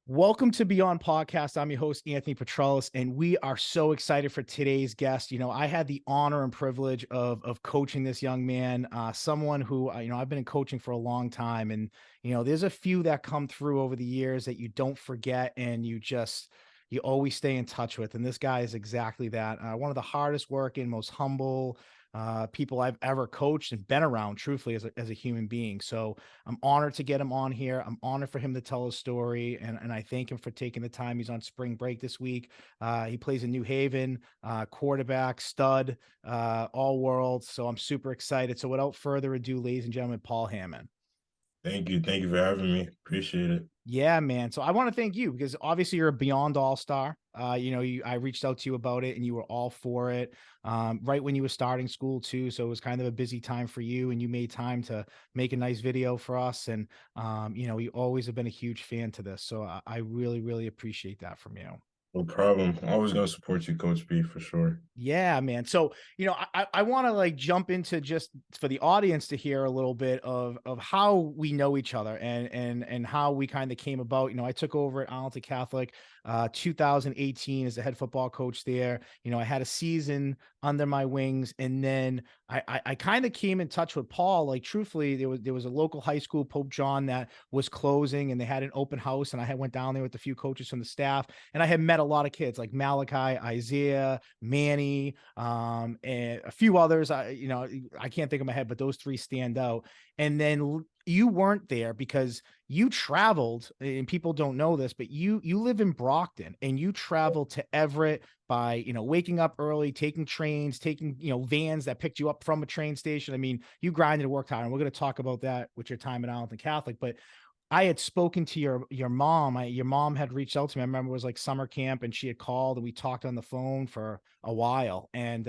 Welcome to Beyond Podcast. I'm your host, Anthony Petralis, and we are so excited for today's guest. I had the honor and privilege of coaching this young man, someone who, I've been in coaching for a long time. And, there's a few that come through over the years that you don't forget and you always stay in touch with. And this guy is exactly that. One of the hardest working, most humble, people I've ever coached and been around, truthfully, as a human being. So I'm honored to get him on here. I'm honored for him to tell his story, and I thank him for taking the time. He's on spring break this week. He plays in New Haven, quarterback, stud, all world. So I'm super excited. So without further ado, ladies and gentlemen, Paul Hammond. Thank you. Thank you for having me. Appreciate it. Yeah, man. So I want to thank you because obviously you're a beyond all-star. I reached out to you about it and you were all for it. Right when you were starting school too. So it was kind of a busy time for you and you made time to make a nice video for us. And you always have been a huge fan to this. So I really, really appreciate that from you. No problem. Always gonna support you, Coach B, for sure. Yeah, man. So, I want to like jump into just for the audience to hear a little bit of how we know each other and how we kind of came about. I took over at Arlington Catholic 2018 as the head football coach there. I had a season under my wings, and then I kind of came in touch with Paul. Like truthfully, there was a local high school, Pope John, that was closing, and they had an open house, and I had went down there with a few coaches from the staff, and I had met a lot of kids like Malachi, Isaiah, Manny, and a few others. I can't think of my head, but those three stand out. And then you weren't there because you traveled, and people don't know this, but you live in Brockton and you traveled to Everett by, waking up early, taking trains, taking, vans that picked you up from a train station. I mean, you grinded and worked hard, and we're going to talk about that with your time at Arlington Catholic. But I had spoken to your mom. Your mom had reached out to me. I remember it was like summer camp, and she had called, and we talked on the phone for a while. And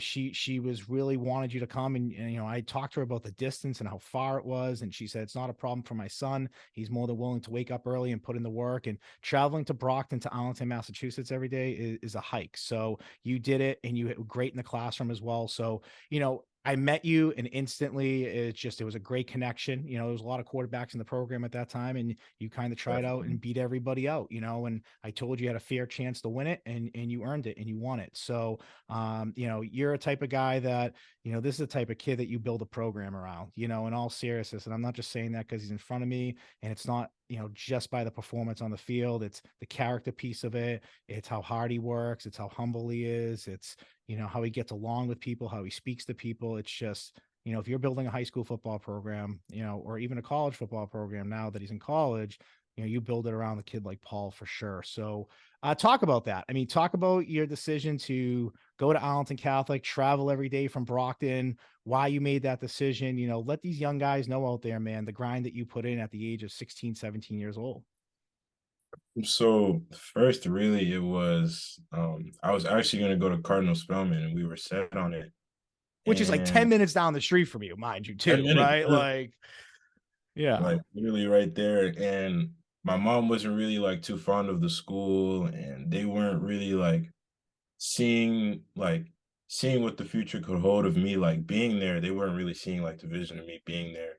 she was really wanted you to come, and I talked to her about the distance and how far it was, and she said it's not a problem for my son. He's more than willing to wake up early and put in the work. And traveling to Brockton to Arlington, Massachusetts every day is a hike. So you did it, and you were great in the classroom as well. So I met you and instantly it was a great connection. There was a lot of quarterbacks in the program at that time, and you kind of tried out Definitely. and beat everybody out, and I told you had a fair chance to win it, and you earned it and you won it. So you're a type of guy that, this is the type of kid that you build a program around, in all seriousness. And I'm not just saying that because he's in front of me, and it's not, just by the performance on the field. It's the character piece of it. It's how hard he works. It's how humble he is. It's, how he gets along with people, how he speaks to people. It's just, if you're building a high school football program, or even a college football program now that he's in college, you build it around a kid like Paul for sure. So talk about that. I mean, talk about your decision to go to Arlington Catholic, travel every day from Brockton, why you made that decision. Let these young guys know out there, man, the grind that you put in at the age of 16, 17 years old. So first, really, it was I was actually gonna go to Cardinal Spellman, and we were set on it. Which is like 10 And minutes down the street from you, mind you, 10 too, minutes, right? Like, yeah. like literally right there. And my mom wasn't really like too fond of the school, and they weren't really seeing like seeing what the future could hold of me like being there. They weren't really seeing like the vision of me being there,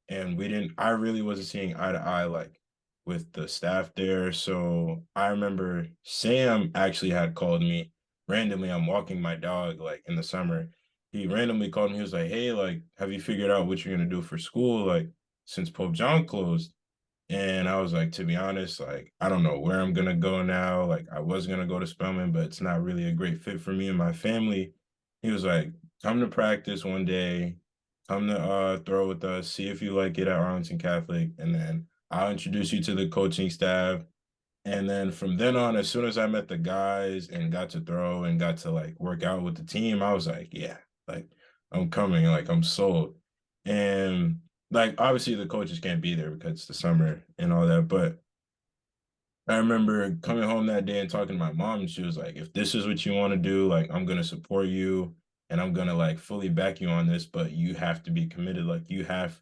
and we didn't I really wasn't seeing eye to eye like with the staff there. So I remember Sam actually had called me randomly. I'm walking my dog like in the summer. He randomly called me. He was like, hey, like, have you figured out what you're gonna do for school, like, since Pope John closed? And I was like, to be honest, like, I don't know where I'm gonna go now. Like, I was gonna go to Spelman, but it's not really a great fit for me and my family. He was like, come to practice one day, come to throw with us, see if you like it at Arlington Catholic, and then I'll introduce you to the coaching staff. And then from then on, as soon as I met the guys and got to throw and got to like work out with the team, I was like, yeah, like I'm coming, like I'm sold. And like obviously the coaches can't be there because it's the summer and all that. But I remember coming home that day and talking to my mom, and she was like, if this is what you want to do, like I'm gonna support you and I'm gonna like fully back you on this, but you have to be committed. Like you have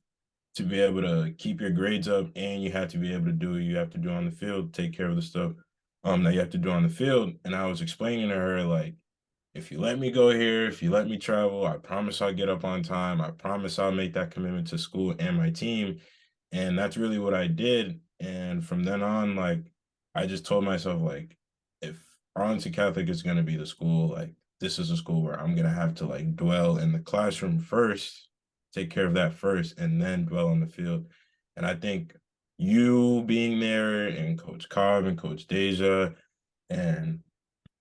to be able to keep your grades up and you have to be able to do what you have to do on the field, take care of the stuff that you have to do on the field. And I was explaining to her, like, if you let me go here, if you let me travel, I promise I'll get up on time. I promise I'll make that commitment to school and my team. And that's really what I did. And And from then on, like, I just told myself, like, if Arlington Catholic is going to be the school, like, this is a school where I'm going to have to, like, dwell in the classroom first, take care of that first, and then dwell on the field. And I think you being there and Coach Cobb and Coach Deja and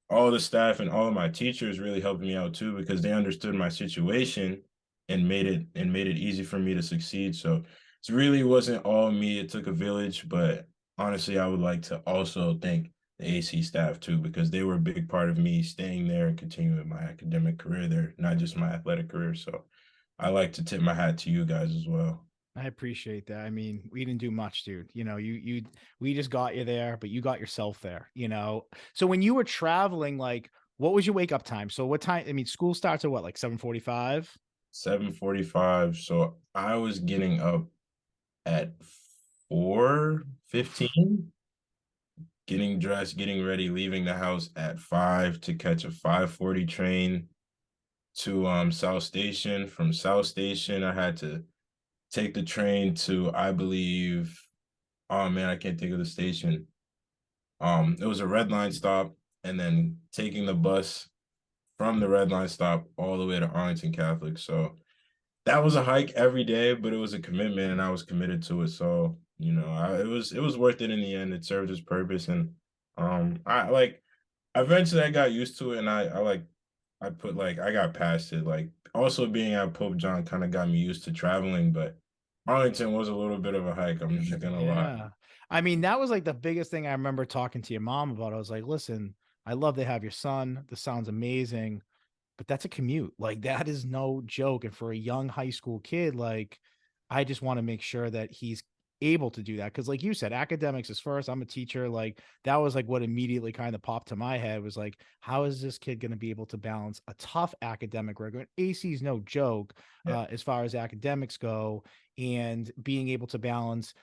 all the staff and all of my teachers really helped me out too because they understood my situation and made it easy for me to succeed. So it really wasn't all me. It took a village, but honestly, I would like to also thank the AC staff too because they were a big part of me staying there and continuing my academic career there, not just my athletic career. So I like to tip my hat to you guys as well. I appreciate that. I mean, we didn't do much, dude. We just got you there, but you got yourself there. So when you were traveling, like, what was your wake up time? So what time? I mean, school starts at what, like 7:45? 7:45. So I was getting up at 4:15, getting dressed, getting ready, leaving the house at 5 to catch a 5:40 train to South Station. From South Station, I had to take the train to, I believe, oh man, I can't think of the station. It was a red line stop, and then taking the bus from the red line stop all the way to Arlington Catholic. So that was a hike every day, but it was a commitment, and I was committed to it. So it was worth it in the end. It served its purpose, and I like eventually I got used to it, and I got past it. Like also being at Pope John kind of got me used to traveling, but Arlington was a little bit of a hike. I'm not gonna lie. Yeah. I mean, that was like the biggest thing I remember talking to your mom about. I was like, listen, I love to have your son. This sounds amazing, but that's a commute. Like, that is no joke. And for a young high school kid, like, I just want to make sure that he's able to do that. Cause like you said, academics is first. I'm a teacher. Like, that was like what immediately kind of popped to my head was like, how is this kid going to be able to balance a tough academic record? AC is no joke Yeah. as far as academics go, and being able to balance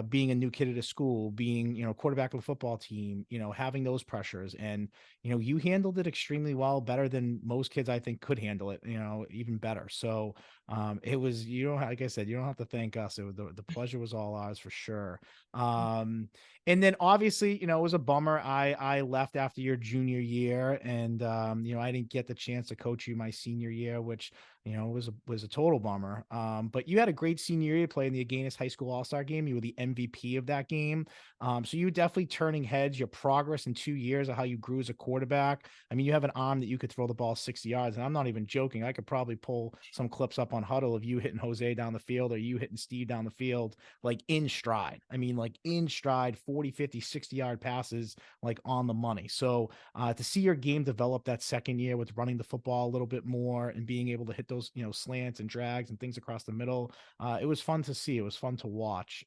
being a new kid at a school, being, quarterback of a football team, having those pressures. And, you handled it extremely well, better than most kids I think could handle it, even better. So it was, like I said, you don't have to thank us. It was the pleasure was all ours for sure. And then obviously, it was a bummer. I left after your junior year, and I didn't get the chance to coach you my senior year, which was a total bummer. But you had a great senior year playing the Agganis High School All-Star game. You were the MVP of that game. So you definitely turning heads. Your progress in 2 years of how you grew as a quarterback. I mean, you have an arm that you could throw the ball 60 yards, and I'm not even joking. I could probably pull some clips up on Huddle of you hitting Jose down the field or you hitting Steve down the field, like in stride. I mean, like in stride, 40, 50, 60-yard passes, like on the money. So to see your game develop that second year with running the football a little bit more and being able to hit those, slants and drags and things across the middle, it was fun to see. It was fun to watch.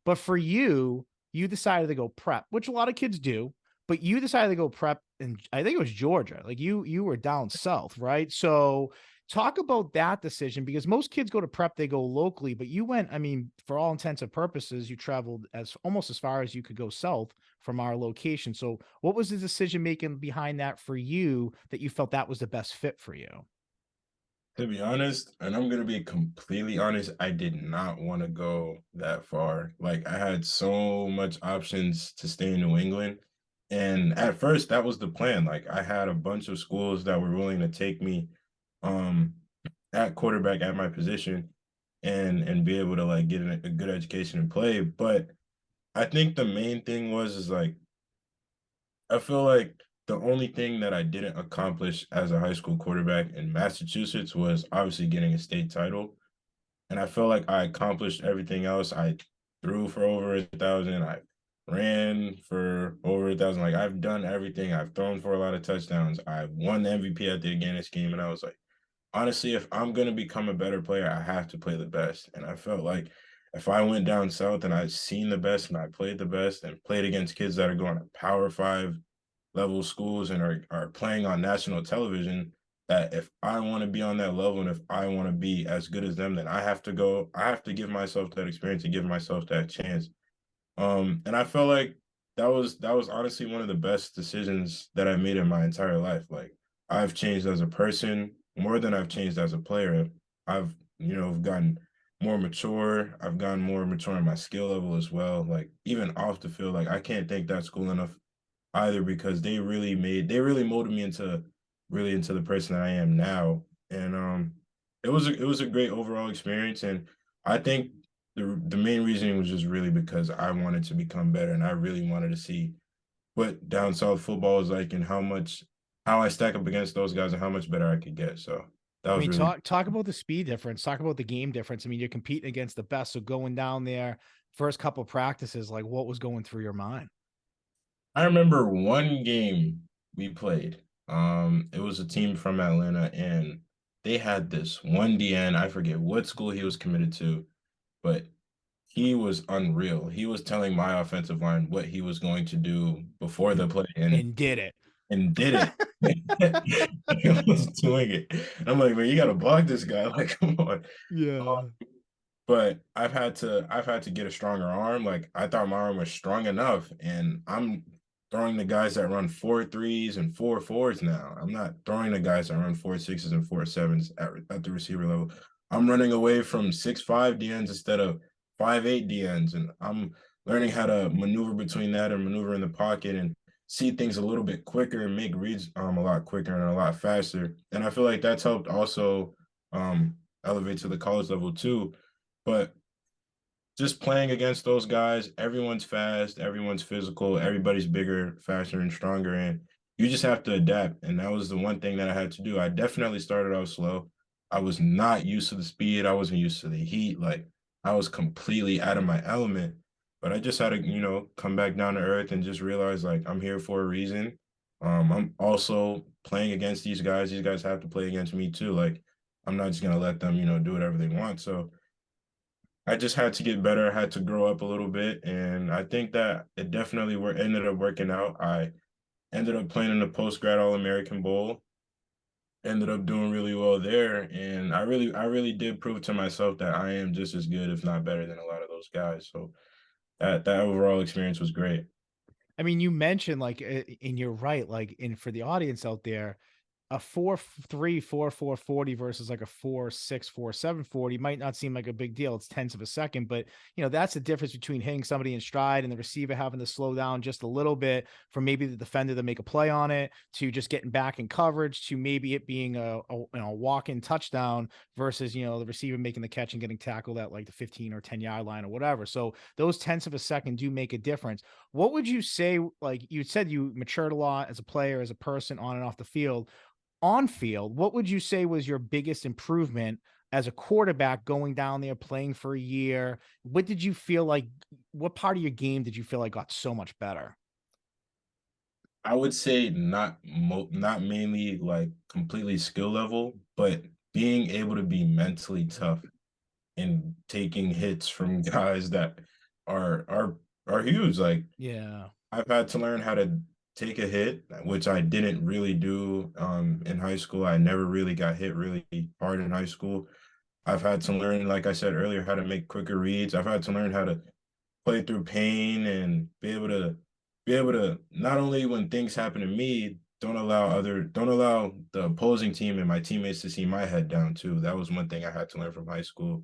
But for you, you decided to go prep, which a lot of kids do, but you decided to go prep, and I think it was Georgia. Like you were down south, right? So talk about that decision, because most kids go to prep, they go locally, but you went, I mean, for all intents and purposes, you traveled as almost as far as you could go south from our location. So what was the decision making behind that for you, that you felt that was the best fit for you? To be honest, and I'm gonna be completely honest, I did not want to go that far. Like I had so much options to stay in New England. And at first that was the plan. Like I had a bunch of schools that were willing to take me um at quarterback at my position and be able to like get a good education and play. But I think the main thing was is like I feel like the only thing that I didn't accomplish as a high school quarterback in Massachusetts was obviously getting a state title. And I felt like I accomplished everything else. I threw for over 1,000. I ran for over 1,000. Like I've done everything. I've thrown for a lot of touchdowns. I won the MVP at the Agganis game. And I was like, honestly, if I'm gonna become a better player, I have to play the best. And I felt like if I went down south and I'd seen the best and I played the best and played against kids that are going to Power 5 level schools and are playing on national television, that if I want to be on that level and if I want to be as good as them, then I have to give myself that experience and give myself that chance. And I felt like that was honestly one of the best decisions that I made in my entire life. Like I've changed as a person more than I've changed as a player. I've gotten more mature. I've gotten more mature in my skill level as well. Like even off the field, like I can't thank that school enough either because they really molded me into really into the person that I am now. And it was a great overall experience. And I think the main reason was just really because I wanted to become better and I really wanted to see what down south football is like and how I stack up against those guys and how much better I could get. So that I was mean, really talk about the speed difference. Talk about the game difference. I mean, you're competing against the best. So going down there, first couple of practices, like what was going through your mind? I remember one game we played. It was a team from Atlanta and they had this one DN. I forget what school he was committed to, but he was unreal. He was telling my offensive line what he was going to do before And the play and did it. and did it. He was doing it. I'm like, man, you gotta block this guy. Like, come on. Yeah. But I've had to get a stronger arm. Like I thought my arm was strong enough, and I'm throwing the guys that run 4.3s and 4.4s now. I'm not throwing the guys that run 4.6s and 4.7s at the receiver level. I'm running away from 6'5" DNs instead of 5'8" DNs, and I'm learning how to maneuver between that and maneuver in the pocket and see things a little bit quicker and make reads a lot quicker and a lot faster. And I feel like that's helped also elevate to the college level too, but just playing against those guys, everyone's fast, everyone's physical, everybody's bigger, faster, and stronger. And you just have to adapt. And that was the one thing that I had to do. I definitely started out slow. I was not used to the speed. I wasn't used to the heat. Like I was completely out of my element. But I just had to, come back down to earth and just realize like I'm here for a reason. I'm also playing against these guys. These guys have to play against me too. Like I'm not just gonna let them, do whatever they want. So I just had to get better. I had to grow up a little bit, and I think that it definitely ended up working out. I ended up playing in the post grad All American Bowl. Ended up doing really well there, and I really did prove to myself that I am just as good, if not better, than a lot of those guys. So that overall experience was great. I mean, you mentioned like, and you're right. Like, in for the audience out there, a 4.3, 4.40 versus like a 4.6, 4.740 might not seem like a big deal. It's tenths of a second, but that's the difference between hitting somebody in stride and the receiver having to slow down just a little bit for maybe the defender to make a play on it, to just getting back in coverage, to maybe it being a walk-in touchdown versus the receiver making the catch and getting tackled at like the 15 or 10-yard line or whatever. So those tenths of a second do make a difference. What would you say? Like you said, you matured a lot as a player, as a person, on and off the field. On field, what would you say was your biggest improvement as a quarterback going down there playing for a year? What did you feel like? What part of your game did you feel like got so much better? I would say not mainly like completely skill level, but being able to be mentally tough and taking hits from guys that are huge. Like Yeah. I've had to learn how to take a hit, which I didn't really do in high school. I never really got hit really hard in high school. I've had to learn, like I said earlier, how to make quicker reads. I've had to learn how to play through pain and be able to not only when things happen to me, don't allow the opposing team and my teammates to see my head down too. That was one thing I had to learn from high school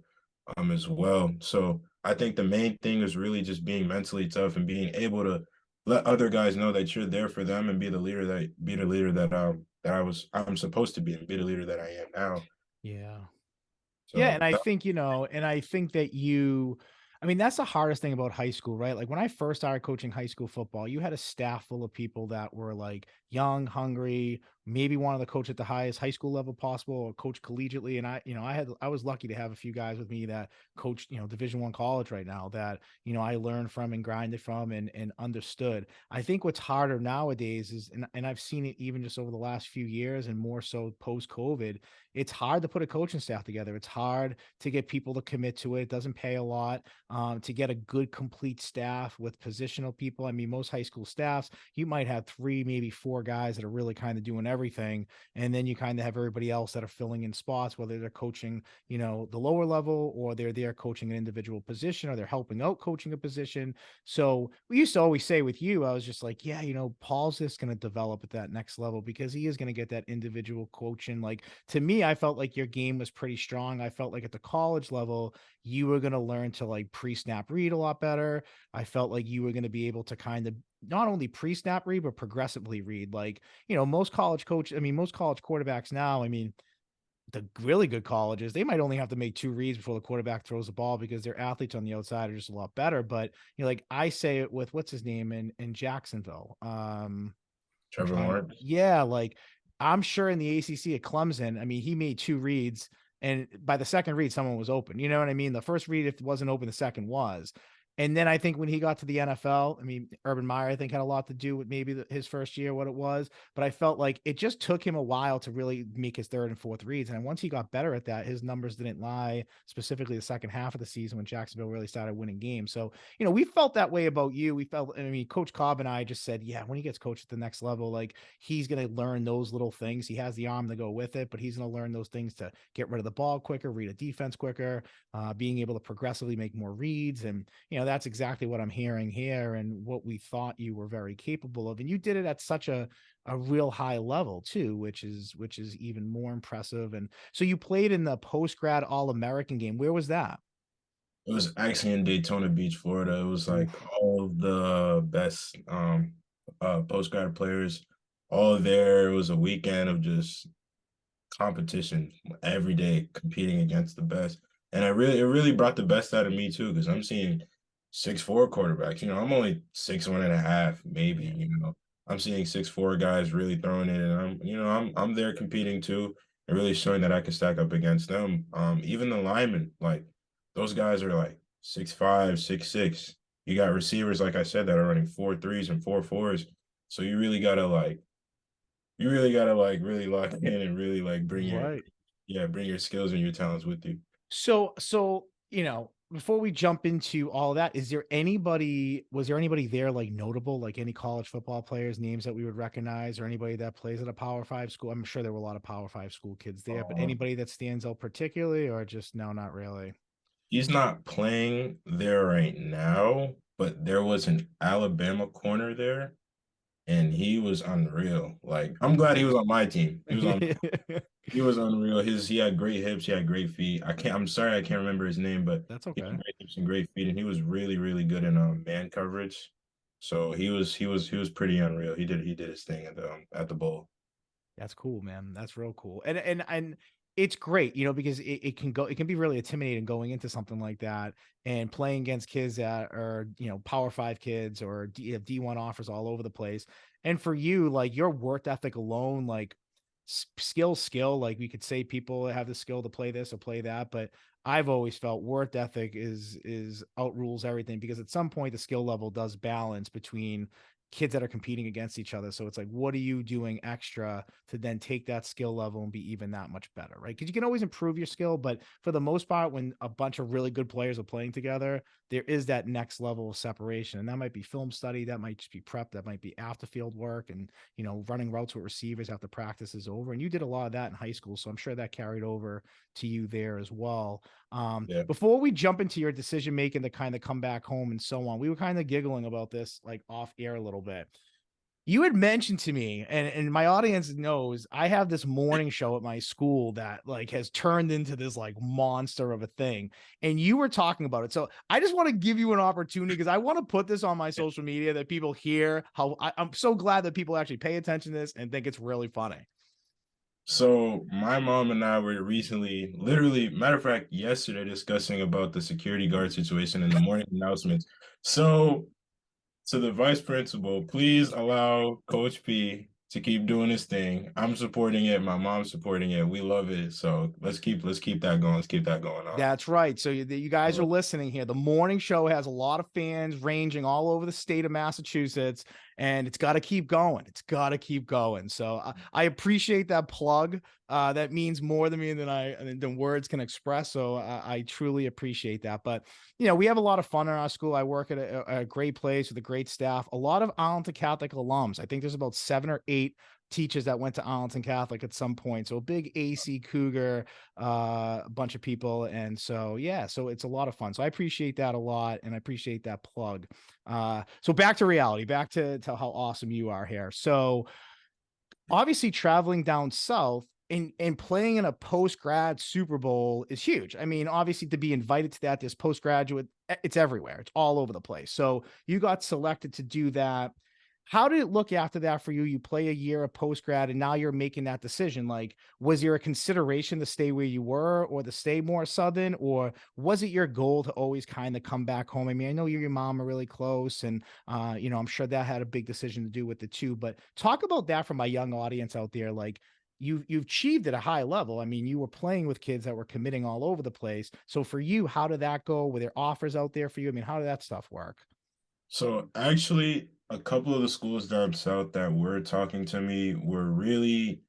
as well. So I think the main thing is really just being mentally tough and being able to let other guys know that you're there for them and be the leader that I'm supposed to be and be the leader that I am now. Yeah. Yeah, So and I that, think, and I think that I mean, that's the hardest thing about high school, right? Like when I first started coaching high school football, you had a staff full of people that were like young, hungry, maybe wanted to coach at the highest high school level possible or coach collegiately. And I was lucky to have a few guys with me that coached, Division I college right now that, I learned from and grinded from and understood. I think what's harder nowadays is, and I've seen it even just over the last few years and more so post COVID, it's hard to put a coaching staff together. It's hard to get people to commit to it. It doesn't pay a lot to get a good complete staff with positional people. I mean, most high school staffs, you might have three, maybe four guys that are really kind of doing everything. everything. And then you kind of have everybody else that are filling in spots, whether they're coaching, the lower level, or they're there coaching an individual position, or they're helping out coaching a position. So we used to always say with you, I was just like, yeah, Paul's just going to develop at that next level because he is going to get that individual coaching. Like, to me, I felt like your game was pretty strong. I felt like at the college level, you were going to learn to like pre-snap read a lot better. I felt like you were going to be able to kind of not only pre-snap read, but progressively read. Like, most most college quarterbacks now, the really good colleges, they might only have to make two reads before the quarterback throws the ball because their athletes on the outside are just a lot better. But, like I say it with what's his name in Jacksonville. I'm Trevor trying to, Lawrence. yeah, like I'm sure in the ACC at Clemson, he made two reads, and by the second read, someone was open. You know what I mean? The first read, if it wasn't open, the second was. And then I think when he got to the NFL, Urban Meyer, I think, had a lot to do with maybe his first year, what it was. But I felt like it just took him a while to really make his third and fourth reads. And once he got better at that, his numbers didn't lie, specifically the second half of the season when Jacksonville really started winning games. So, we felt that way about you. We felt, Coach Cobb and I just said, yeah, when he gets coached at the next level, like he's going to learn those little things. He has the arm to go with it, but he's going to learn those things to get rid of the ball quicker, read a defense quicker, being able to progressively make more reads. And, that's exactly what I'm hearing here and what we thought you were very capable of. And you did it at such a real high level too, which is even more impressive. And so you played in the post-grad All-American game. Where was that? It was actually in Daytona Beach, Florida. It was like Oof. all of the best post grad players all there. It was a weekend of just competition every day, competing against the best. And it really brought the best out of me too, because I'm seeing 6'4" quarterbacks. I'm only 6'1.5", maybe, Yeah. I'm seeing 6'4" guys really throwing it, and I'm there competing too, and really showing that I can stack up against them. Even the linemen, like those guys are like 6'5", 6'6". You got receivers, like I said, that are running 4.3s and 4.4s. So you really gotta really lock in and really like Right. bring your skills and your talents with you. So, before we jump into all that, was there anybody there like notable, like any college football players, names that we would recognize, or anybody that plays at a Power Five school? I'm sure there were a lot of Power Five school kids there, but Um, anybody that stands out particularly, or just no, not really? he's not playing there right now, but there was an Alabama corner there, and he was unreal. Like I'm glad he was on my team. He was unreal. He had great hips, he had great feet. I'm sorry I can't remember his name, but That's he had okay. great hips and great feet, and he was really, really good in man coverage. So he was pretty unreal. He did his thing at the bowl. That's cool, man. That's real cool. And it's great, because it can be really intimidating going into something like that and playing against kids that are, Power Five kids or D1 offers all over the place. And for you, like your work ethic alone, like skill, like we could say people have the skill to play this or play that, but I've always felt work ethic is outrules everything because at some point the skill level does balance between kids that are competing against each other. So it's like, what are you doing extra to then take that skill level and be even that much better, right? Because you can always improve your skill, but for the most part, when a bunch of really good players are playing together, there is that next level of separation. And that might be film study, that might just be prep, that might be after field work and, running routes with receivers after practice is over. And you did a lot of that in high school. So I'm sure that carried over to you there as well. Yeah. Before we jump into your decision making to kind of come back home and so on, we were kind of giggling about this like off air a little bit. You had mentioned to me, and my audience knows I have this morning show at my school that like has turned into this like monster of a thing. And you were talking about it. So I just want to give you an opportunity because I want to put this on my social media that people hear how I'm so glad that people actually pay attention to this and think it's really funny. So my mom and I were recently, literally, matter of fact, yesterday discussing about the security guard situation in the morning announcements. So to the vice principal, please allow Coach P to keep doing his thing. I'm supporting it. My mom's supporting it. We love it. So let's keep that going. Let's keep that going on. That's right. So you guys are listening here. The morning show has a lot of fans ranging all over the state of Massachusetts, and it's got to keep going. It's got to keep going. So I appreciate that plug. That means more to me than words can express. So I truly appreciate that. But we have a lot of fun in our school. I work at a great place with a great staff. A lot of Arlington Catholic alums. I think there's about 7 or 8 teachers that went to Arlington Catholic at some point. So a big AC Cougar, a bunch of people. And so, yeah, so it's a lot of fun. So I appreciate that a lot. And I appreciate that plug. So back to reality, back to how awesome you are here. So obviously traveling down south and playing in a post-grad Super Bowl is huge. I mean, obviously to be invited to that, this postgraduate, it's everywhere. It's all over the place. So you got selected to do that. How did it look after that for you? You play a year of post-grad and now you're making that decision. Like, was there a consideration to stay where you were or to stay more Southern, or was it your goal to always kind of come back home? I mean, I know you and your mom are really close, and I'm sure that had a big decision to do with the two, but talk about that for my young audience out there. Like, you've achieved at a high level. I mean, you were playing with kids that were committing all over the place. So for you, how did that go? Were there offers out there for you? I mean, how did that stuff work? So actually, a couple of the schools down south that were talking to me were really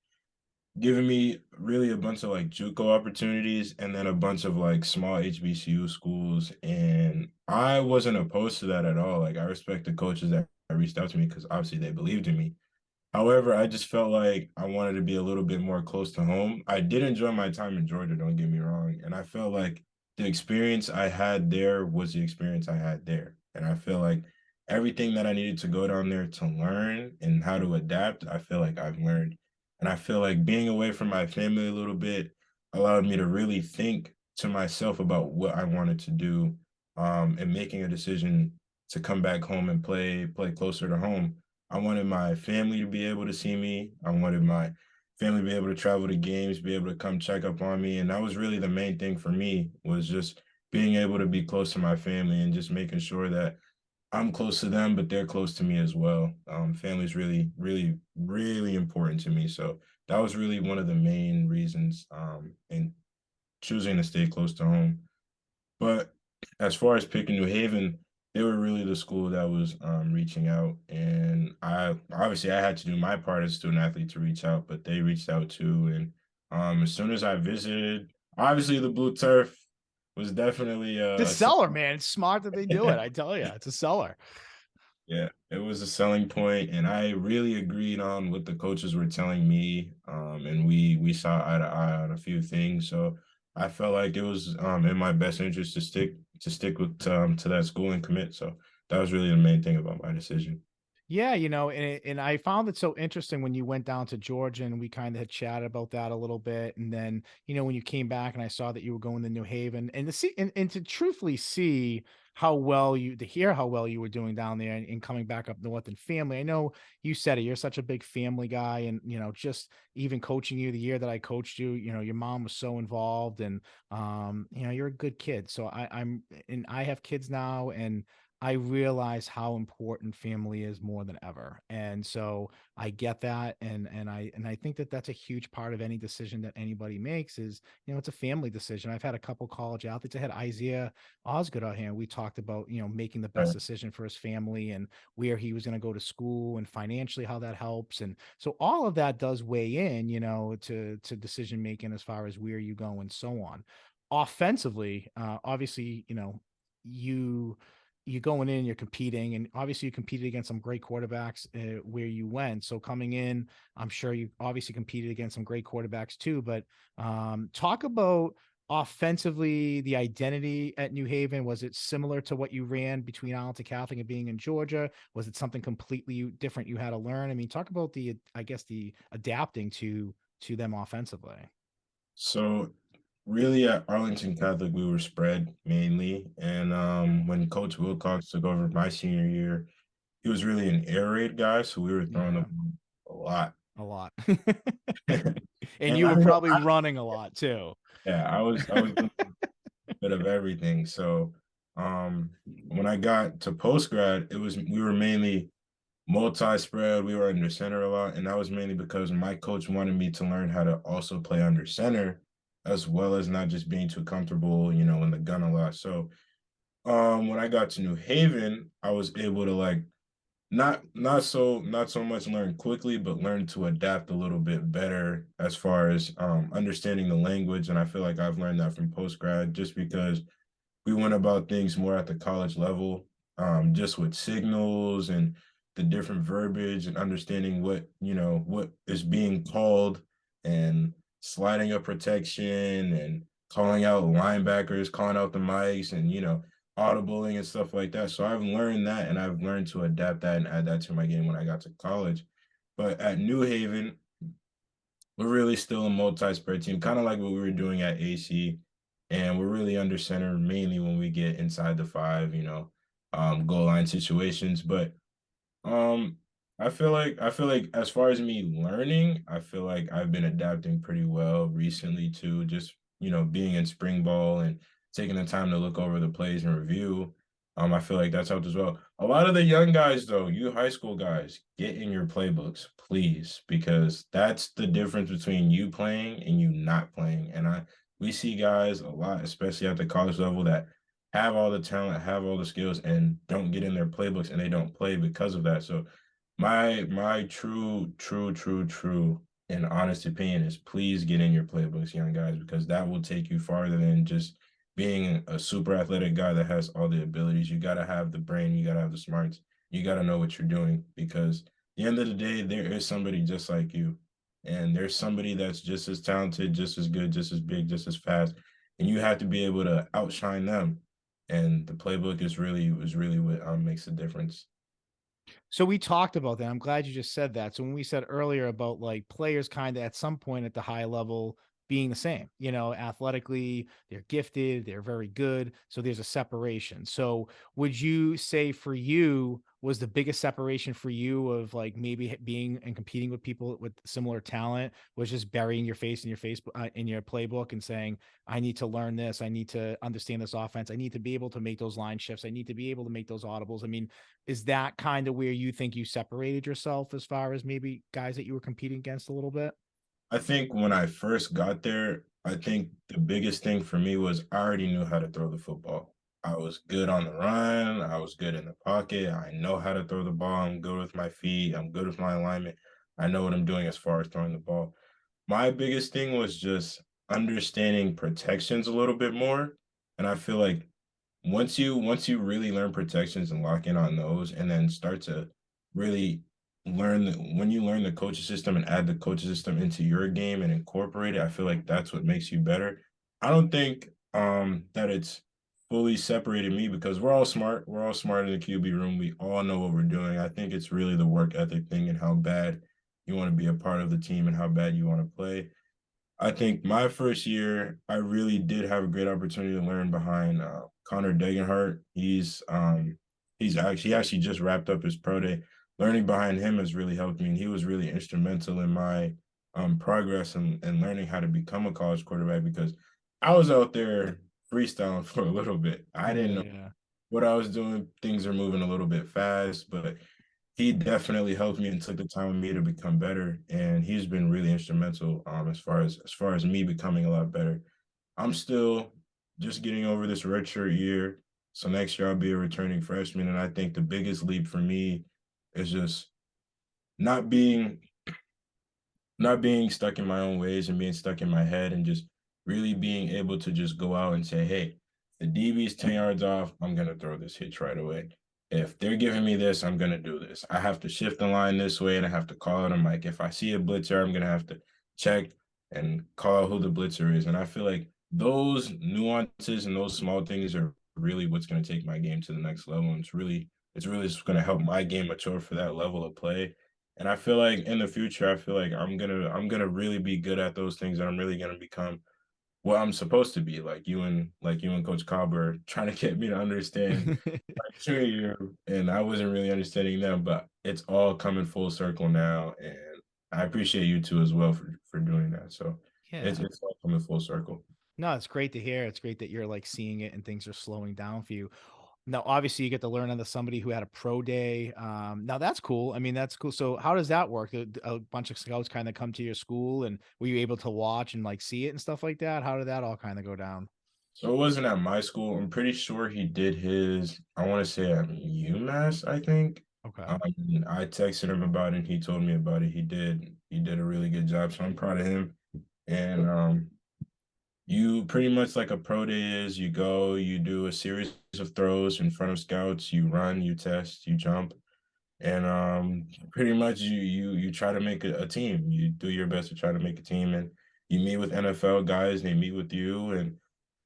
giving me really a bunch of like JUCO opportunities and then a bunch of like small HBCU schools. And I wasn't opposed to that at all. Like I respect the coaches that reached out to me because obviously they believed in me. However, I just felt like I wanted to be a little bit more close to home. I did enjoy my time in Georgia, don't get me wrong. And I felt like the experience I had there was the experience I had there. And I feel like everything that I needed to go down there to learn and how to adapt, I feel like I've learned. And I feel like being away from my family a little bit allowed me to really think to myself about what I wanted to do, and making a decision to come back home and play closer to home. I wanted my family to be able to see me. I wanted my family to be able to travel to games, be able to come check up on me. And that was really the main thing for me, was just being able to be close to my family and just making sure that I'm close to them, but they're close to me as well. Family is really, really, really important to me. So that was really one of the main reasons, in choosing to stay close to home. But as far as picking New Haven, they were really the school that was, reaching out, and I obviously I had to do my part as a student athlete to reach out, but they reached out too. And as soon as I visited, obviously the blue turf was definitely The a seller, man. It's smart that they do it. I tell you, it's a seller. yeah, it was a selling point, and I really agreed on what the coaches were telling me. And we saw eye to eye on a few things. So I felt like it was, in my best interest to stick with, to that school and commit. So that was really the main thing about my decision. Yeah, and I found it so interesting when you went down to Georgia and we kind of had chatted about that a little bit. And then, when you came back and I saw that you were going to New Haven and to see and to truthfully see to hear how well you were doing down there and coming back up north and family. I know you said it, you're such a big family guy. And, just even coaching you the year that I coached you, your mom was so involved and you're a good kid. So and I have kids now and I realize how important family is more than ever. And so I get that. And I think that that's a huge part of any decision that anybody makes is, it's a family decision. I've had a couple college athletes. I had Isaiah Osgood out here. And we talked about, making the best Right. decision for his family and where he was going to go to school and financially how that helps. And so all of that does weigh in, to decision making as far as where you go and so on. Offensively, obviously, you you're going in, you're competing, and obviously you competed against some great quarterbacks where you went. So coming in, I'm sure you obviously competed against some great quarterbacks too. But talk about offensively the identity at New Haven. Was it similar to what you ran between Arlington Catholic and being in Georgia? Was it something completely different you had to learn? I mean, talk about I guess the adapting to them offensively. So really at Arlington Catholic, we were spread mainly. And when Coach Wilcox took over my senior year, he was really an air raid guy, so we were throwing the Yeah, ball a lot. a lot. And And you I were don't know, probably running a lot too. yeah, I was doing a bit of everything. So when I got to post grad, we were mainly multi-spread. We were under center a lot, and that was mainly because my coach wanted me to learn how to also play under center, as well as not just being too comfortable, in the gun a lot. So when I got to New Haven, I was able to like not so much learn quickly, but learn to adapt a little bit better as far as understanding the language. And I feel like I've learned that from post grad just because we went about things more at the college level, just with signals and the different verbiage and understanding what, what is being called, and sliding up protection and calling out linebackers, calling out the mics, and audibling and stuff like that. So I've learned that, and I've learned to adapt that and add that to my game when I got to college. But at New Haven, we're really still a multi-spread team, kind of like what we were doing at AC. And we're really under center mainly when we get inside the five, goal line situations. But um, I feel like as far as me learning, I feel like I've been adapting pretty well recently to just, being in spring ball and taking the time to look over the plays and review. I feel like that's helped as well. A lot of the young guys, though, you high school guys, get in your playbooks, please, because that's the difference between you playing and you not playing. And we see guys a lot, especially at the college level, that have all the talent, have all the skills, and don't get in their playbooks, and they don't play because of that. So my true and honest opinion is, please get in your playbooks, young guys, because that will take you farther than just being a super athletic guy that has all the abilities. You got to have the brain, you got to have the smarts, you got to know what you're doing, because at the end of the day, there is somebody just like you. And there's somebody that's just as talented, just as good, just as big, just as fast. And you have to be able to outshine them. And the playbook is really what makes the difference. So we talked about that. I'm glad you just said that. So when we said earlier about like players kind of at some point at the high level being the same, athletically, they're gifted, they're very good. So there's a separation. So would you say for you was the biggest separation for you of like maybe being and competing with people with similar talent was just burying your face in your Facebook in your playbook and saying, I need to learn this. I need to understand this offense. I need to be able to make those line shifts. I need to be able to make those audibles. I mean, is that kind of where you think you separated yourself as far as maybe guys that you were competing against a little bit? I think when I first got there, I think the biggest thing for me was I already knew how to throw the football. I was good on the run. I was good in the pocket. I know how to throw the ball. I'm good with my feet. I'm good with my alignment. I know what I'm doing as far as throwing the ball. My biggest thing was just understanding protections a little bit more. And I feel like once you really learn protections and lock in on those, and then start to really when you learn the coaching system and add the coaching system into your game and incorporate it, I feel like that's what makes you better. I don't think that it's fully separated me, because we're all smart. We're all smart in the QB room. We all know what we're doing. I think it's really the work ethic thing and how bad you want to be a part of the team and how bad you want to play. I think my first year, I really did have a great opportunity to learn behind Connor Degenhart. He actually just wrapped up his pro day. Learning behind him has really helped me, and he was really instrumental in my progress and learning how to become a college quarterback, because I was out there freestyling for a little bit. I didn't Yeah, know yeah. what I was doing. Things are moving a little bit fast, but he definitely helped me and took the time with me to become better. And he's been really instrumental as far as me becoming a lot better. I'm still just getting over this redshirt year. So next year I'll be a returning freshman. And I think the biggest leap for me is just not being not being stuck in my own ways and being stuck in my head, and just really being able to just go out and say, hey, the DB's 10 yards off, I'm going to throw this hitch right away. If they're giving me this, I'm going to do this. I have to shift the line this way, and I have to call it. I'm like, if I see a blitzer, I'm going to have to check and call out who the blitzer is. And I feel like those nuances and those small things are really what's going to take my game to the next level. And it's really just going to help my game mature for that level of play. And I feel like in the future, I feel like I'm gonna really be good at those things, and I'm really gonna become what I'm supposed to be, like you and Coach Colbert trying to get me to understand my junior year, and I wasn't really understanding them, but it's all coming full circle now, and I appreciate you too as well for doing that. So it's Yeah. it's all coming full circle. No, it's great to hear. It's great that you're like seeing it and things are slowing down for you. Now, obviously, you get to learn under somebody who had a pro day. Now that's cool. I mean, that's cool. So, how does that work? A bunch of scouts kind of come to your school, and were you able to watch and like see it and stuff like that? How did that all kind of go down? So it wasn't at my school. I'm pretty sure he did his, I want to say at UMass, I think. Okay. Um, I texted him about it and he told me about it. He did a really good job. So I'm proud of him. And you pretty much, like a pro day is, you go, you do a series of throws in front of scouts, you run, you test, you jump. and pretty much you try to make a team. You do your best to try to make a team, and you meet with NFL guys. They meet with you, and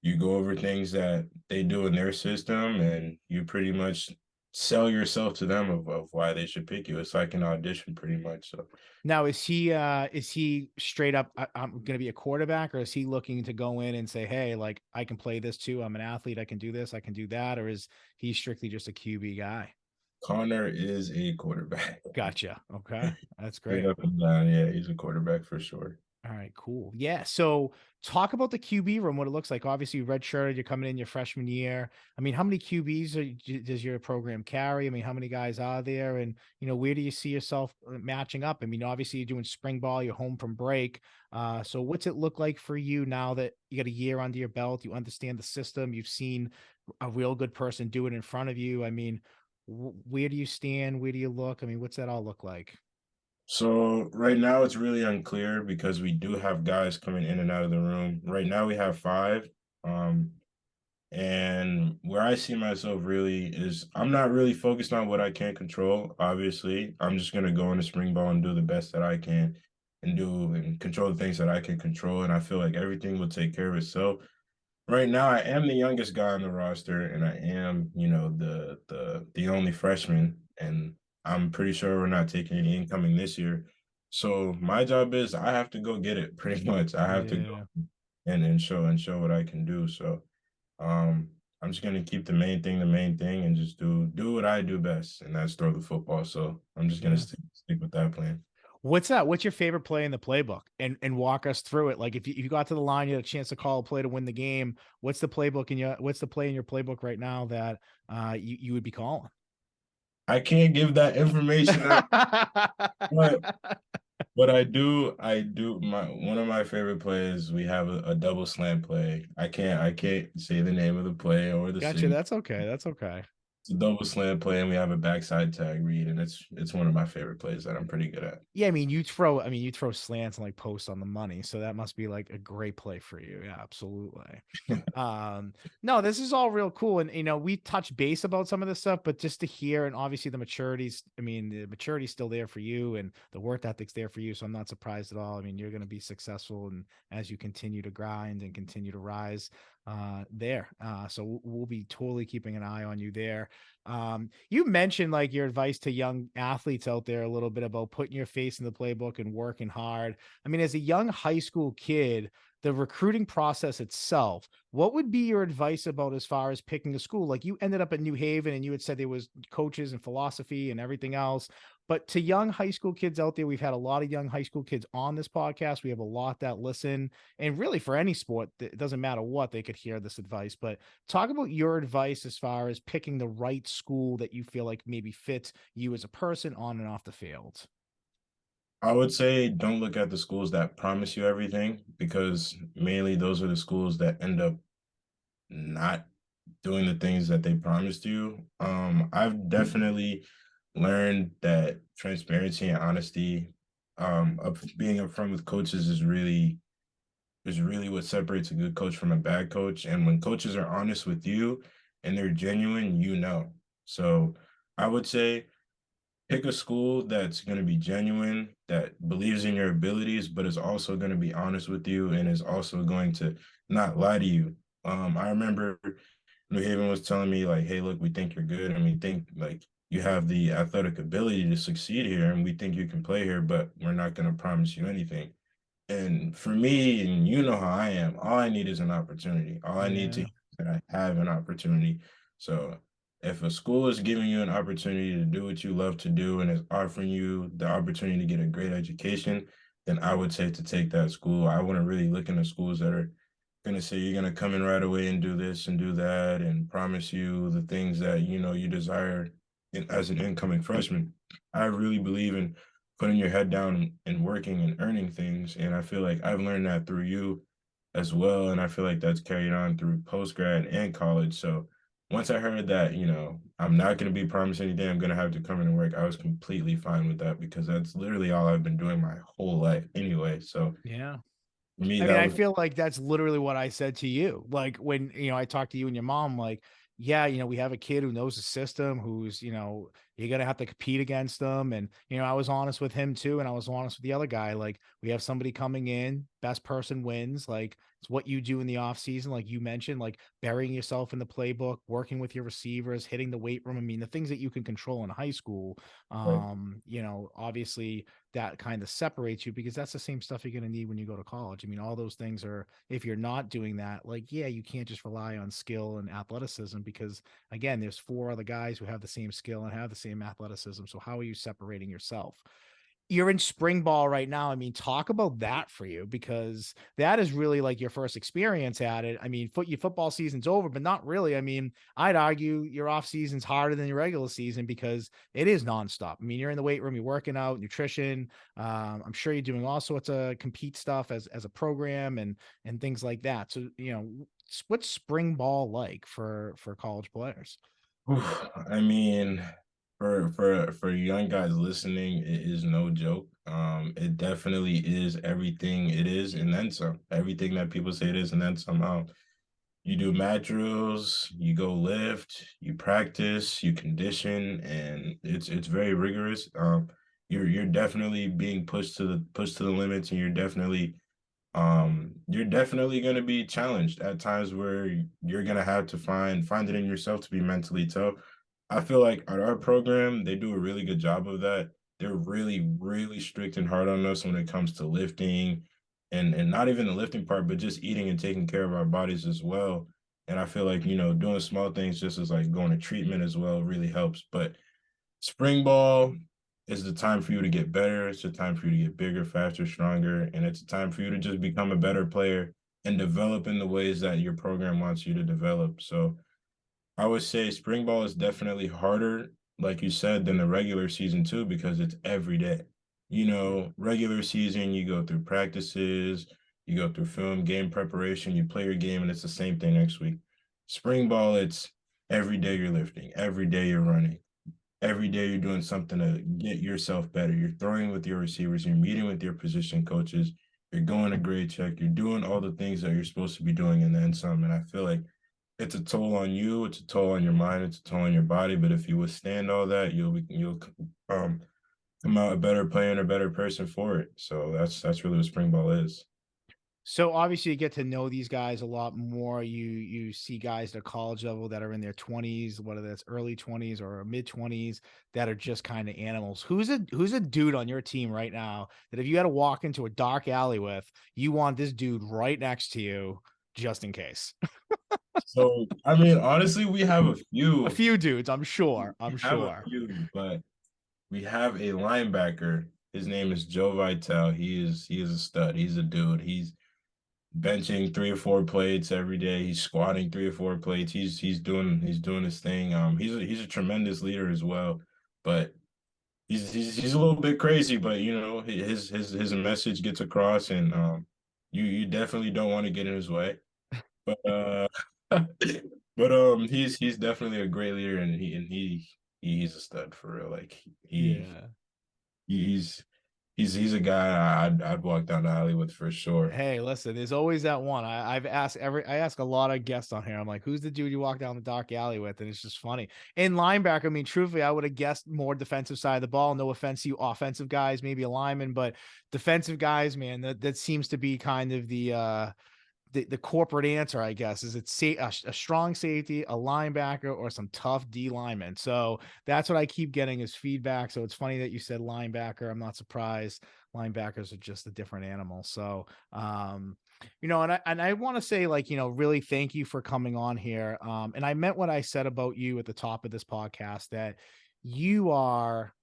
you go over things that they do in their system, and you pretty much sell yourself to them of why they should pick you. It's like an audition, pretty much. So Now, is he straight up, I'm going to be a quarterback, or is he looking to go in and say, hey, like I can play this too. I'm an athlete. I can do this. I can do that. Or is he strictly just a QB guy? Connor is a quarterback. Gotcha. Okay. That's Straight great. up and down. Yeah, he's a quarterback for sure. All right, cool. Yeah. So talk about the QB room, what it looks like. Obviously, you redshirted, you're coming in your freshman year. I mean, how many QBs does your program carry? I mean, how many guys are there? And, where do you see yourself matching up? I mean, obviously, you're doing spring ball, you're home from break. So what's it look like for you now that you got a year under your belt? You understand the system, you've seen a real good person do it in front of you. I mean, where do you stand? Where do you look? I mean, what's that all look like? So right now it's really unclear because we do have guys coming in and out of the room. Right now we have five. Um, and where I see myself really is I'm not really focused on what I can't control. Obviously, I'm just gonna go in the spring ball and do the best that I can and do and control the things that I can control. And I feel like everything will take care of itself. Right now, I am the youngest guy on the roster, and I am, the only freshman, and I'm pretty sure we're not taking any incoming this year. So my job is I have to go get it pretty much. I have to go Yeah. and show what I can do. So um I'm just gonna keep the main thing, and just do what I do best, and that's throw the football. So I'm just gonna Yeah. stick with that plan. What's that? What's your favorite play in the playbook? And walk us through it. Like if you got to the line, you had a chance to call a play to win the game. What's the play in your playbook right now that you would be calling? I can't give that information out, but my one of my favorite plays, we have a double slant play. I can't say the name of the play or the Gotcha. signal. That's okay. That's okay. It's a double slant play, and we have a backside tag read, and it's one of my favorite plays that I'm pretty good at. Yeah, I mean, you throw slants and like posts on the money. So that must be like a great play for you. Yeah, absolutely. No, this is all real cool. And we touch base about some of this stuff, but just to hear, and obviously the maturity's still there for you and the work ethic's there for you. So I'm not surprised at all. I mean, you're gonna be successful and as you continue to grind and continue to rise there. So we'll be totally keeping an eye on you there. You mentioned like your advice to young athletes out there a little bit about putting your face in the playbook and working hard. I mean, as a young high school kid, the recruiting process itself, what would be your advice about as far as picking a school? Like you ended up at New Haven and you had said there was coaches and philosophy and everything else. But to young high school kids out there, we've had a lot of young high school kids on this podcast. We have a lot that listen, and really for any sport, it doesn't matter what, they could hear this advice. But talk about your advice as far as picking the right school that you feel like maybe fits you as a person on and off the field. I would say don't look at the schools that promise you everything, because mainly those are the schools that end up not doing the things that they promised you. I've definitely learned that transparency and honesty, of being upfront with coaches is really what separates a good coach from a bad coach. And when coaches are honest with you and they're genuine, So I would say pick a school that's going to be genuine, that believes in your abilities, but is also going to be honest with you and is also going to not lie to you. I remember New Haven was telling me like, "Hey, look, we think you're good, and we think like you have the athletic ability to succeed here, and we think you can play here, but we're not going to promise you anything." And for me, and you know how I am, all I need is an opportunity. All I need to Yeah. hear is that I have an opportunity. So if a school is giving you an opportunity to do what you love to do and is offering you the opportunity to get a great education, then I would say to take that school. I wouldn't really look into schools that are going to say you're going to come in right away and do this and do that and promise you the things that you desire as an incoming freshman. I really believe in putting your head down and working and earning things. And I feel like I've learned that through you as well. And I feel like that's carried on through post grad and college. So once I heard that, I'm not going to be promised anything, I'm going to have to come in and work, I was completely fine with that because that's literally all I've been doing my whole life anyway. So Yeah. for me, I mean, that I was feel like that's literally what I said to you. Like when, I talked to you and your mom, like, yeah, we have a kid who knows the system, who's, you're gonna have to compete against them. And, I was honest with him too, and I was honest with the other guy. Like, we have somebody coming in, best person wins. Like, it's what you do in the off season, like you mentioned, like burying yourself in the playbook, working with your receivers, hitting the weight room. I mean, the things that you can control in high school, Right. obviously that kind of separates you, because that's the same stuff you're going to need when you go to college. I mean, all those things are, if you're not doing that, like, yeah, you can't just rely on skill and athleticism, because again, there's four other guys who have the same skill and have the same athleticism. So how are you separating yourself? You're in spring ball right now. I mean, talk about that for you, because that is really like your first experience at it. I mean, your football season's over, but not really. I mean, I'd argue your off season's harder than your regular season, because it is nonstop. I mean, you're in the weight room, you're working out, nutrition. I'm sure you're doing all sorts of compete stuff as a program, and things like that. So, what's spring ball like for college players? Oof, I mean, for young guys listening, it is no joke. It definitely is everything it is and then some. Everything that people say it is and then some. You do mat drills, you go lift, you practice, you condition, and it's very rigorous. You're definitely being pushed to the limits, and you're definitely going to be challenged at times where you're going to have to find it in yourself to be mentally tough. I feel like at our program they do a really good job of that. They're really strict and hard on us when it comes to lifting, and not even the lifting part, but just eating and taking care of our bodies as well. And I feel like, doing small things just as like going to treatment as well really helps. But spring ball is the time for you to get better. It's the time for you to get bigger, faster, stronger, and it's a time for you to just become a better player and develop in the ways that your program wants you to develop. So I would say spring ball is definitely harder, like you said, than the regular season too, because it's every day. Regular season, you go through practices, you go through film, game preparation, you play your game, and it's the same thing next week. Spring ball, it's every day you're lifting, every day you're running, every day you're doing something to get yourself better. You're throwing with your receivers, you're meeting with your position coaches, you're going to grade check, you're doing all the things that you're supposed to be doing and then some. And I feel like it's a toll on you, it's a toll on your mind, it's a toll on your body. But if you withstand all that, you'll um come out a better player and a better person for it. So that's really what spring ball is. So obviously you get to know these guys a lot more. You see guys at college level that are in their 20s, whether that's early 20s or mid 20s, that are just kind of animals. Who's a dude on your team right now that if you had to walk into a dark alley with, you want this dude right next to you just in case? So I mean, honestly, we have a A few. few dudes, I'm We sure. I'm have a sure. few, but we have a linebacker. His name is Joe Vitale. He is a stud. He's a dude. He's benching 3 or 4 plates every day. He's squatting 3 or 4 plates. He's doing his thing. He's a tremendous leader as well. But he's a little bit crazy, but his message gets across, and you definitely don't want to get in his way. But he's definitely a great leader, and he's a stud for real. Like Yeah. he's he's a guy I'd walk down the alley with for sure. Hey, listen, there's always that one. I ask a lot of guests on here. I'm like, who's the dude you walk down the dark alley with? And it's just funny. In linebacker, I mean, truthfully, I would have guessed more defensive side of the ball. No offense to you, offensive guys, maybe a lineman, but defensive guys, man, that seems to be kind of the corporate answer, I guess, is it's a strong safety, a linebacker, or some tough D lineman. So that's what I keep getting as feedback. So it's funny that you said linebacker. I'm not surprised. Linebackers are just a different animal. So, and I want to say, like, really thank you for coming on here. And I meant what I said about you at the top of this podcast, that you are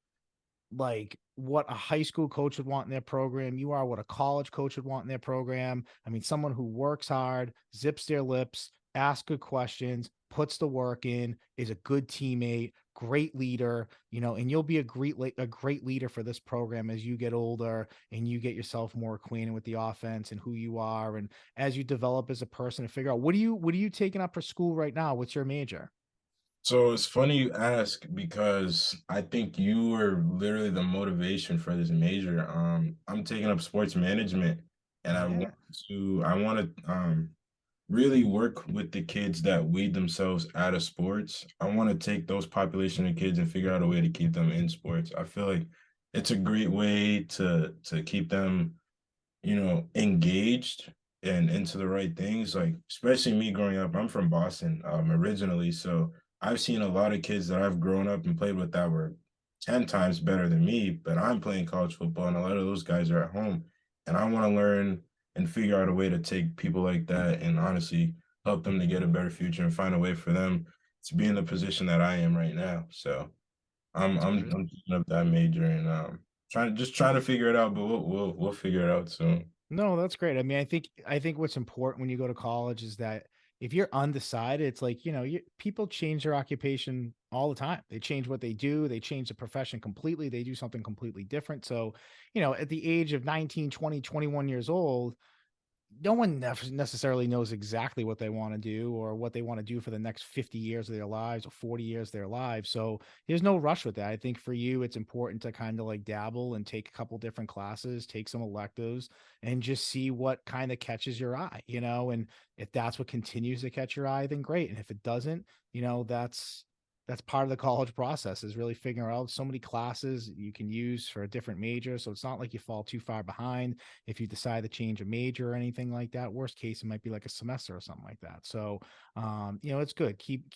like what a high school coach would want in their program. You are what a college coach would want in their program. I mean, someone who works hard, zips their lips, asks good questions, puts the work in, is a good teammate, great leader, and you'll be a great leader for this program as you get older and you get yourself more acquainted with the offense and who you are, and as you develop as a person and figure out what are you taking up for school right now? What's your major? So it's funny you ask because I think you were literally the motivation for this major. I'm taking up sports management, and I want Yeah. to really work with the kids that weed themselves out of sports. I want to take those population of kids and figure out a way to keep them in sports. I feel like it's a great way to keep them, engaged and into the right things. Like, especially me growing up, I'm from Boston, originally. So I've seen a lot of kids that I've grown up and played with that were 10 times better than me, but I'm playing college football and a lot of those guys are at home. And I want to learn and figure out a way to take people like that and honestly help them to get a better future and find a way for them to be in the position that I am right now. So I'm That's I'm great. I'm taking up that major and trying to figure it out, but we'll figure it out soon. No, that's great. I mean, I think what's important when you go to college is that if you're undecided, it's like, people change their occupation all the time. They change what they do, they change the profession completely, they do something completely different. So, at the age of 19, 20, 21 years old, no one necessarily knows exactly what they want to do or what they want to do for the next 50 years of their lives or 40 years of their lives. So there's no rush with that. I think for you, it's important to kind of like dabble and take a couple different classes, take some electives, and just see what kind of catches your eye, and if that's what continues to catch your eye, then great. And if it doesn't, that's part of the college process, is really figuring out so many classes you can use for a different major. So it's not like you fall too far behind if you decide to change a major or anything like that. Worst case, it might be like a semester or something like that. So, it's good. Keep,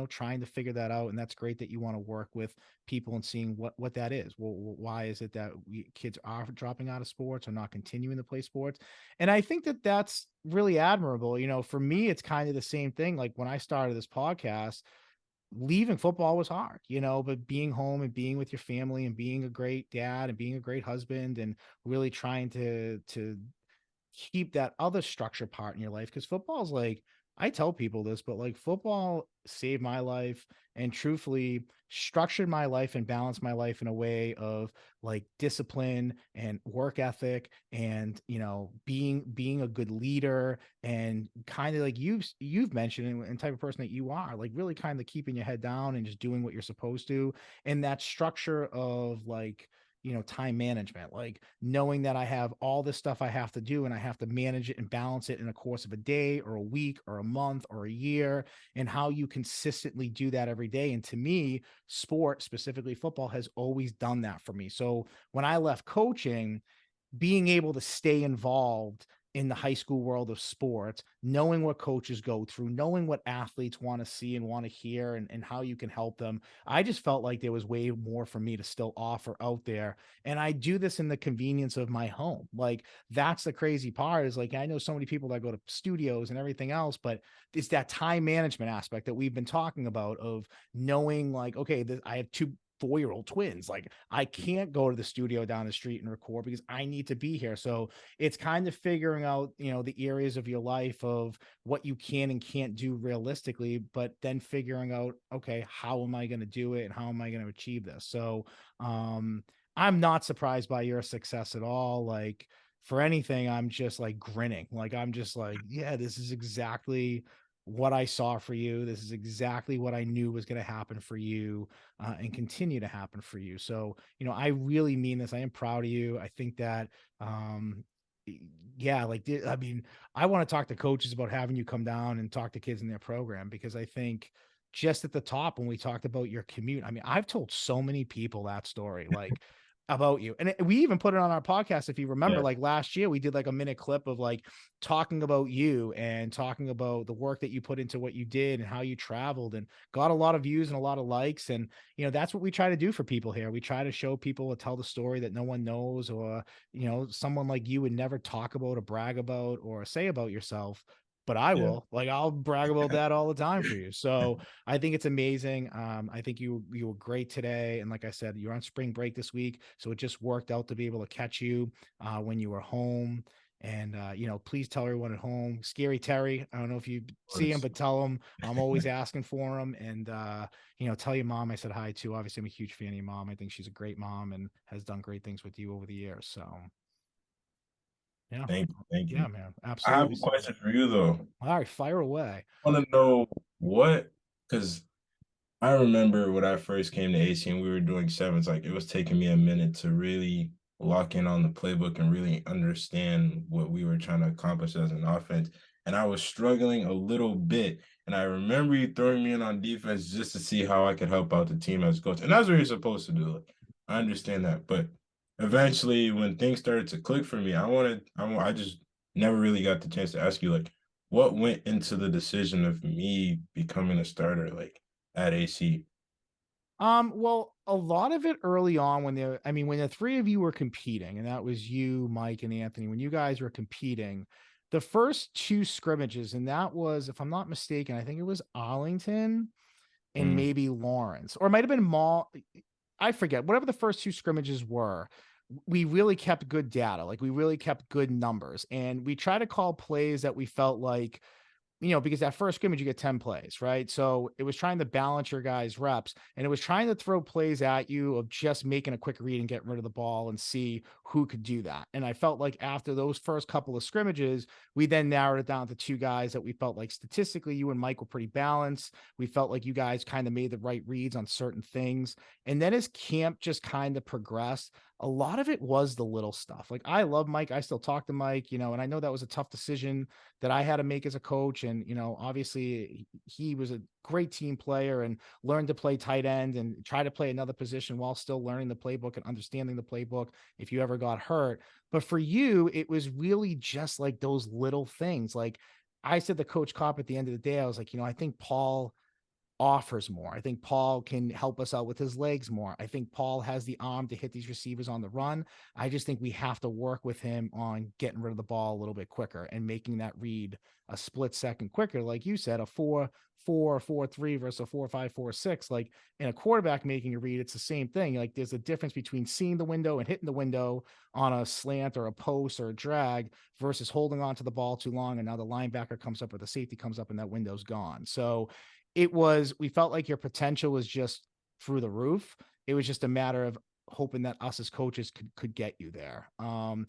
trying to figure that out. And that's great that you want to work with people and seeing what that is. Well, why is it that kids are dropping out of sports or not continuing to play sports? And I think that that's really admirable. For me, it's kind of the same thing. Like when I started this podcast, leaving football was hard, but being home and being with your family and being a great dad and being a great husband and really trying to keep that other structure part in your life, because football is like, I tell people this, but like football saved my life and truthfully structured my life and balanced my life in a way of like discipline and work ethic and being a good leader and kind of like you've mentioned and type of person that you are, like really kind of keeping your head down and just doing what you're supposed to, and that structure of like time management, like knowing that I have all this stuff I have to do and I have to manage it and balance it in the course of a day or a week or a month or a year, and how you consistently do that every day. And to me, sport, specifically football, has always done that for me. So when I left coaching, being able to stay involved in the high school world of sports, knowing what coaches go through, knowing what athletes want to see and want to hear, and how you can help them. I just felt like there was way more for me to still offer out there. And I do this in the convenience of my home. Like that's the crazy part, is like, I know so many people that go to studios and everything else, but it's that time management aspect that we've been talking about, of knowing like, okay, I have two 4-year-old twins. Like I can't go to the studio down the street and record because I need to be here. So it's kind of figuring out, the areas of your life of what you can and can't do realistically, but then figuring out, okay, how am I going to do it and how am I going to achieve this? So, I'm not surprised by your success at all. Like for anything, I'm just like grinning. Like I'm just like, yeah, this is exactly what I saw for you. This is exactly what I knew was going to happen for you, and continue to happen for you. So, I really mean this. I am proud of you. I think that, yeah, like, I mean, I want to talk to coaches about having you come down and talk to kids in their program, because I think just at the top, when we talked about your commute, I mean, I've told so many people that story, like about you. And we even put it on our podcast. If you remember, Yeah. like last year, we did like a minute clip of like talking about you and talking about the work that you put into what you did and how you traveled, and got a lot of views and a lot of likes. And, that's what we try to do for people here. We try to show people or tell the story that no one knows, or, someone like you would never talk about or brag about or say about yourself. But I Yeah. will, like, I'll brag about that all the time for you. So I think it's amazing. I think you were great today. And like I said, you're on spring break this week. So it just worked out to be able to catch you when you were home. And please tell everyone at home, Scary Terry. I don't know if you Of see him, course. but tell him I'm always asking for him. And tell your mom I said hi too. Obviously, I'm a huge fan of your mom. I think she's a great mom and has done great things with you over the years. So yeah. Thank you. Thank Yeah, you. man. I have Absolutely. a So question for you though. all right, fire away. I want to know what, because I remember when I first came to AC and we were doing sevens, like it was taking me a minute to really lock in on the playbook and really understand what we were trying to accomplish as an offense. and I was struggling a little bit. And I remember you throwing me in on defense just to see how I could help out the team as a coach. And that's what you're supposed to do. Like, I understand that. But eventually, when things started to click for me, I just never really got the chance to ask you, like, what went into the decision of me becoming a starter, like, at AC? Well, a lot of it early on when the three of you were competing, and that was you, Mike, and Anthony, when you guys were competing, the first two scrimmages, and that was, if I'm not mistaken, I think it was Arlington and Mm, maybe Lawrence, or it might have been Mall. I forget, whatever the first two scrimmages were, we really kept good data. Like we really kept good numbers. And we try to call plays that we felt like, because that first scrimmage, you get 10 plays, right? So it was trying to balance your guys' reps, and it was trying to throw plays at you of just making a quick read and getting rid of the ball and see who could do that. And I felt like after those first couple of scrimmages, we then narrowed it down to two guys that we felt like statistically, you and Mike were pretty balanced. We felt like you guys kind of made the right reads on certain things. And then as camp just kind of progressed, a lot of it was the little stuff. Like I love Mike. I still talk to Mike, and I know that was a tough decision that I had to make as a coach. And, obviously he was a great team player and learned to play tight end and try to play another position while still learning the playbook and understanding the playbook if you ever got hurt. But for you, it was really just like those little things. Like I said to Coach Kopp at the end of the day, I was like, I think Paul offers more. I think Paul can help us out with his legs more. I think Paul has the arm to hit these receivers on the run. I just think we have to work with him on getting rid of the ball a little bit quicker and making that read a split second quicker. Like you said, a 4-4-4-3 versus a 4-5-4-6. Like in a quarterback making a read, it's the same thing. Like there's a difference between seeing the window and hitting the window on a slant or a post or a drag versus holding on to the ball too long. And now the linebacker comes up or the safety comes up and that window's gone. So we felt like your potential was just through the roof. It was just a matter of hoping that us as coaches could get you there. And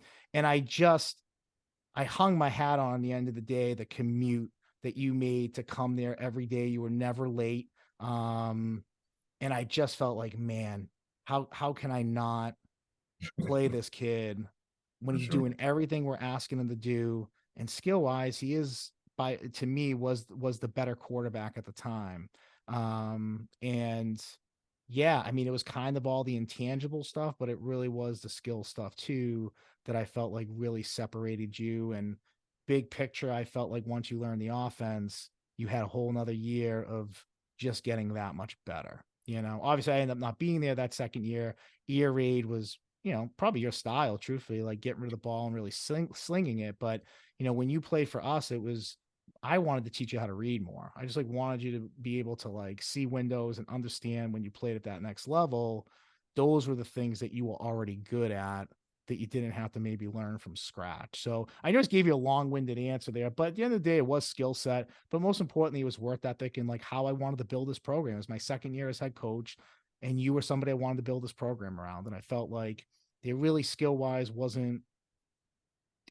I hung my hat on the end of the day, the commute that you made to come there every day. You were never late. And I just felt like, man, how can I not play this kid when for he's sure. doing everything we're asking him to do? And skill wise, he is to me was the better quarterback at the time. And yeah, I mean, it was kind of all the intangible stuff, but it really was the skill stuff too that I felt like really separated you. And big picture, I felt like once you learned the offense, you had a whole nother year of just getting that much better. Obviously I ended up not being there that second year. Ear raid was, probably your style, truthfully, like getting rid of the ball and really slinging it. But, when you played for us, I wanted to teach you how to read more. I just like wanted you to be able to like see windows and understand when you played at that next level. Those were the things that you were already good at that you didn't have to maybe learn from scratch. So I just gave you a long-winded answer there, but at the end of the day, it was skill set. But most importantly, it was work ethic and like how I wanted to build this program. It was my second year as head coach, and you were somebody I wanted to build this program around. And I felt like it really skill wise it wasn't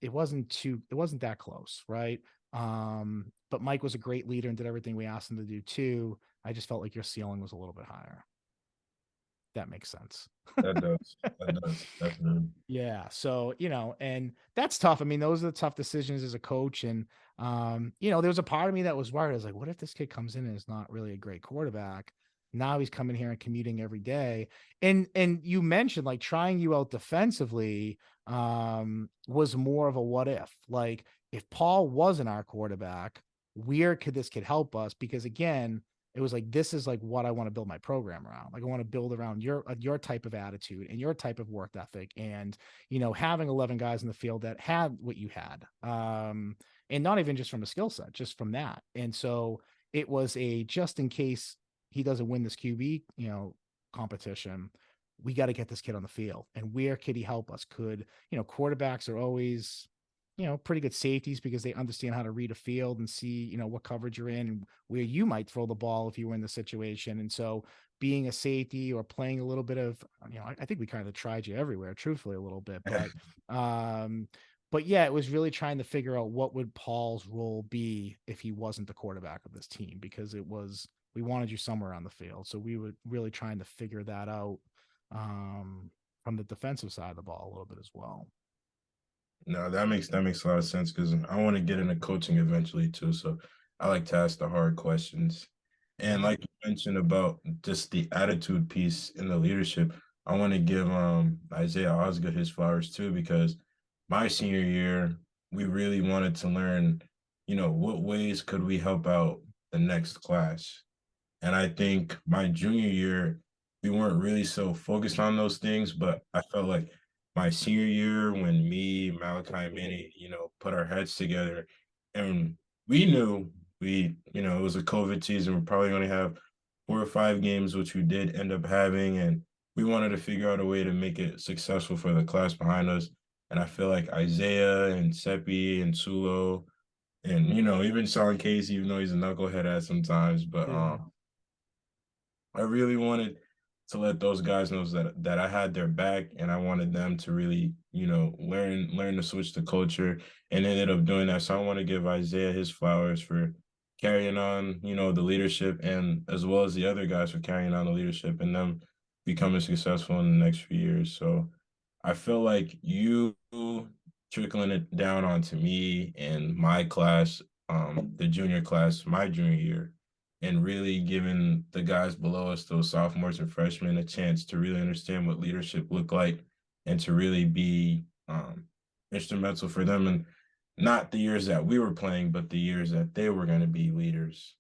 that close, right? But Mike was a great leader and did everything we asked him to do too. I just felt like your ceiling was a little bit higher. That makes sense. That does. That does. Definitely. Yeah. So, and that's tough. I mean, those are the tough decisions as a coach. And, there was a part of me that was worried. I was like, what if this kid comes in and is not really a great quarterback? Now he's coming here and commuting every day. And you mentioned like trying you out defensively, was more of a what if. Like if Paul wasn't our quarterback, where could this kid help us? Because again, it was like, this is like what I want to build my program around. Like I want to build around your type of attitude and your type of work ethic and, having 11 guys in the field that had what you had. And not even just from a skill set, just from that. And so it was a, just in case he doesn't win this QB, competition, we got to get this kid on the field. And where could he help us? Quarterbacks are always, pretty good safeties because they understand how to read a field and see, what coverage you're in and where you might throw the ball if you were in the situation. And so being a safety or playing a little bit of, I think we kind of tried you everywhere, truthfully, a little bit, but yeah, it was really trying to figure out what would Paul's role be if he wasn't the quarterback of this team, because we wanted you somewhere on the field. So we were really trying to figure that out, from the defensive side of the ball a little bit as well. No, that makes a lot of sense because I want to get into coaching eventually too. So I like to ask the hard questions. And Yeah. like you mentioned about just the attitude piece in the leadership, I want to give Isaiah Osgood his flowers too because my senior year we really wanted to learn, what ways could we help out the next class. And I think my junior year, we weren't really so focused on those things, but I felt like my senior year when me, Malachi, and Manny, put our heads together and we knew it was a COVID season. We probably only have 4 or 5 games, which we did end up having. And we wanted to figure out a way to make it successful for the class behind us. And I feel like Isaiah and Seppi and Sulo and, even Sean Casey, even though he's a knucklehead at sometimes, but Yeah. I really wanted to let those guys know that I had their back and I wanted them to really, learn to switch the culture and ended up doing that. So I want to give Isaiah his flowers for carrying on, the leadership and as well as the other guys for carrying on the leadership and them becoming successful in the next few years. So I feel like you trickling it down onto me and my class, the junior class, my junior year, and really giving the guys below us, those sophomores and freshmen, a chance to really understand what leadership looked like and to really be instrumental for them. And not the years that we were playing, but the years that they were going to be leaders.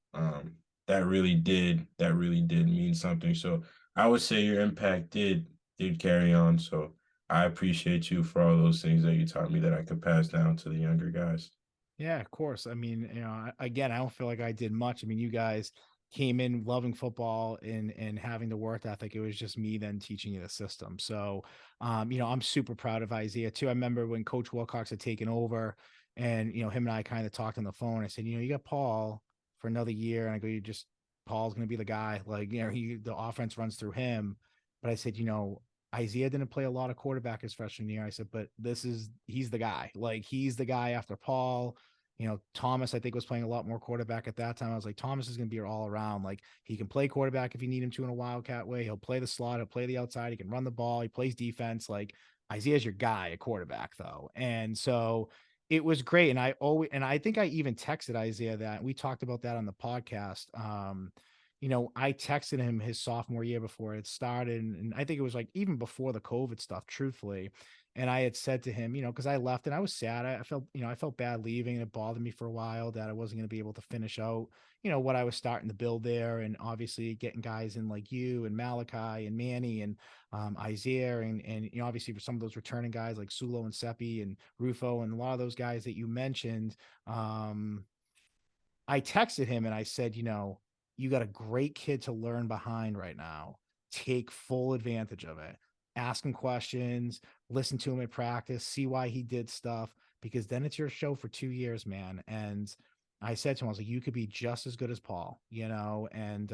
That really did mean something. So I would say your impact did carry on. So I appreciate you for all those things that you taught me that I could pass down to the younger guys. Yeah, of course. I mean, again, I don't feel like I did much. I mean, you guys came in loving football and having the work ethic. It was just me then teaching you the system. So, I'm super proud of Isaiah too. I remember when Coach Wilcox had taken over, and him and I kind of talked on the phone. I said, you got Paul for another year, and I go, you just Paul's going to be the guy. Like, the offense runs through him. But I said, Isaiah didn't play a lot of quarterback his freshman year. I said, but he's the guy. Like, he's the guy after Paul. Thomas, I think, was playing a lot more quarterback at that time. I was like, Thomas is going to be all around. Like, he can play quarterback if you need him to in a wildcat way. He'll play the slot. He'll play the outside. He can run the ball. He plays defense. Like, Isaiah's your guy at quarterback, though. And so it was great. And I think I even texted Isaiah that we talked about that on the podcast. I texted him his sophomore year before it started. And I think it was like even before the COVID stuff, truthfully. And I had said to him, because I left and I was sad. I felt bad leaving, and it bothered me for a while that I wasn't going to be able to finish out, what I was starting to build there. And obviously getting guys in like you and Malachi and Manny and Isaiah and obviously for some of those returning guys like Sulo and Seppi and Rufo and a lot of those guys that you mentioned. I texted him and I said, you got a great kid to learn behind right now. Take full advantage of it. Ask him questions, listen to him at practice, see why he did stuff, because then it's your show for 2 years, man. And I said to him, I was like, you could be just as good as Paul, and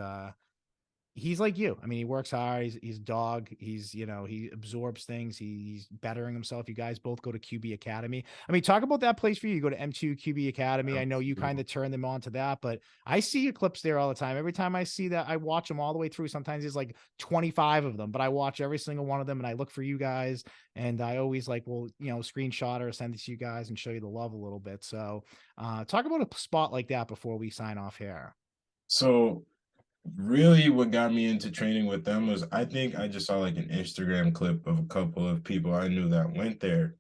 he's like you. I mean, he works hard. He's a dog. He absorbs things. He's bettering himself. You guys both go to QB Academy. I mean, talk about that place for you. You go to M2 QB Academy. I know you kind of turn them on to that, but I see your clips there all the time. Every time I see that, I watch them all the way through. Sometimes there's like 25 of them, but I watch every single one of them and I look for you guys. And I always screenshot or send it to you guys and show you the love a little bit. So talk about a spot like that before we sign off here. So really what got me into training with them was I think I just saw like an Instagram clip of a couple of people I knew that went there.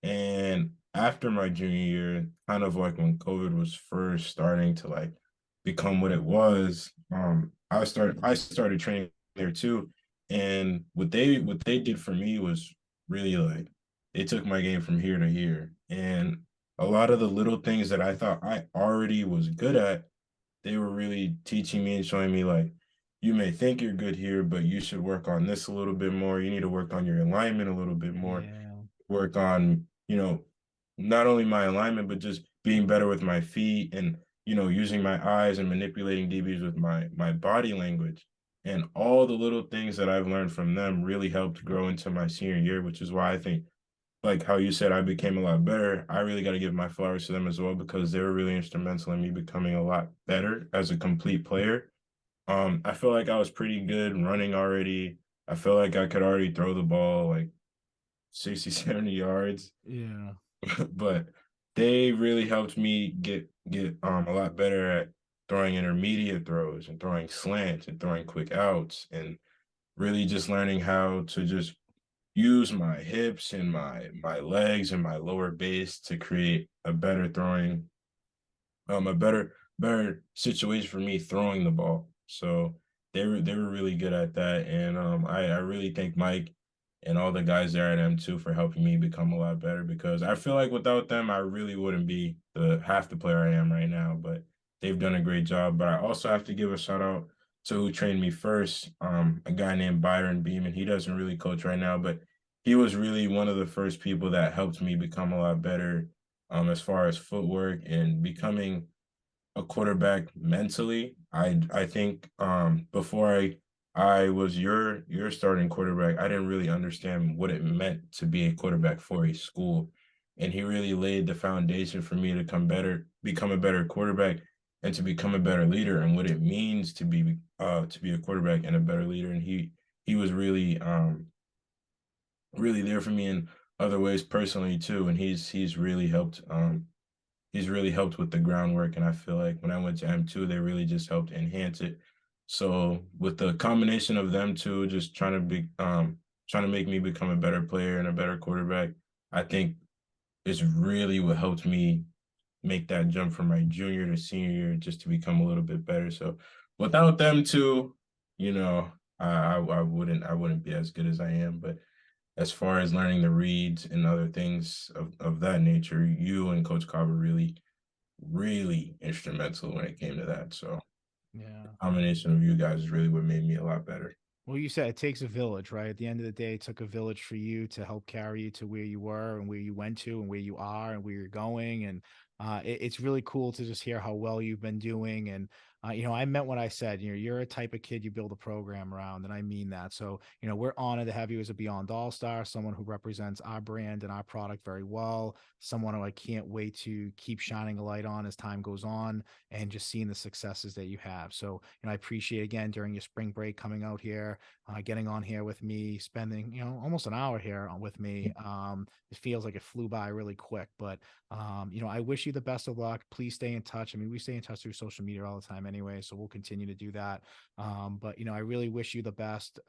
And after my junior year, kind of like when COVID was first starting to like become what it was, I started training there too. And what they did for me was really like they took my game from here to here. And a lot of the little things that I thought I already was good at, they were really teaching me and showing me like you may think you're good here, but you should work on this a little bit more. You need to work on your alignment a little bit more, Yeah. work on, not only my alignment, but just being better with my feet and, using my eyes and manipulating DBs with my body language. And all the little things that I've learned from them really helped grow into my senior year, which is why I think like how you said, I became a lot better. I really got to give my flowers to them as well because they were really instrumental in me becoming a lot better as a complete player. I feel like I was pretty good running already. I feel like I could already throw the ball like 60, 70 yards. Yeah. but they really helped me get a lot better at throwing intermediate throws and throwing slants and throwing quick outs and really just learning how to just use my hips and my legs and my lower base to create a better throwing a better situation for me throwing the ball. So they were really good at that, and I really thank Mike and all the guys there at M2 for helping me become a lot better because I feel like without them I really wouldn't be the half the player I am right now. But they've done a great job. But I also have to give a shout out to who trained me first, a guy named Byron Beeman. He doesn't really coach right now, but he was really one of the first people that helped me become a lot better as far as footwork and becoming a quarterback mentally. I think before I was your starting quarterback, I didn't really understand what it meant to be a quarterback for a school. And he really laid the foundation for me to become a better quarterback and to become a better leader and what it means to be a quarterback and a better leader. And he was really there for me in other ways personally too. And he's really helped with the groundwork, and I feel like when I went to M2, they really just helped enhance it. So with the combination of them two, just trying to make me become a better player and a better quarterback, I think it's really what helped me make that jump from my junior to senior year just to become a little bit better. So without them two, you know, I wouldn't be as good as I am. But as far as learning the reads and other things of that nature, you and Coach Carver really instrumental when it came to that. So the Yeah. combination of you guys is really what made me a lot better. Well, you said it takes a village, right? At the end of the day, it took a village for you to help carry you to where you were and where you went to and where you are and where you're going. And it's really cool to just hear how well you've been doing. And, I meant what I said. You're a type of kid you build a program around, and I mean that. So, we're honored to have you as a Beyond All Star, someone who represents our brand and our product very well, someone who I can't wait to keep shining a light on as time goes on and just seeing the successes that you have. So, I appreciate again during your spring break coming out here, getting on here with me, spending almost an hour here with me. It feels like it flew by really quick, but I wish you the best of luck. Please stay in touch. I mean, we stay in touch through social media all the time anyway, so we'll continue to do that. But I really wish you the best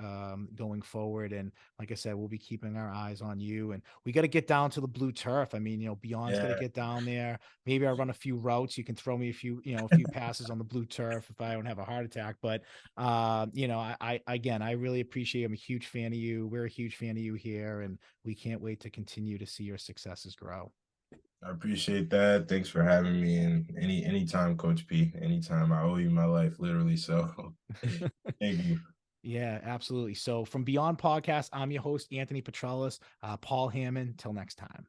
going forward. And like I said, we'll be keeping our eyes on you. And we got to get down to the blue turf. I mean, Beyond's got to Yeah, get down there. Maybe I run a few routes. You can throw me a few passes on the blue turf if I don't have a heart attack. But I again, I really appreciate. I'm a huge fan of you. We're a huge fan of you here, and we can't wait to continue to see your successes grow. I appreciate that. Thanks for having me. And anytime, Coach P, anytime. I owe you my life, literally. So thank you. Yeah, absolutely. So from Beyond Podcast, I'm your host, Anthony Petrellis, Paul Hammond. Till next time.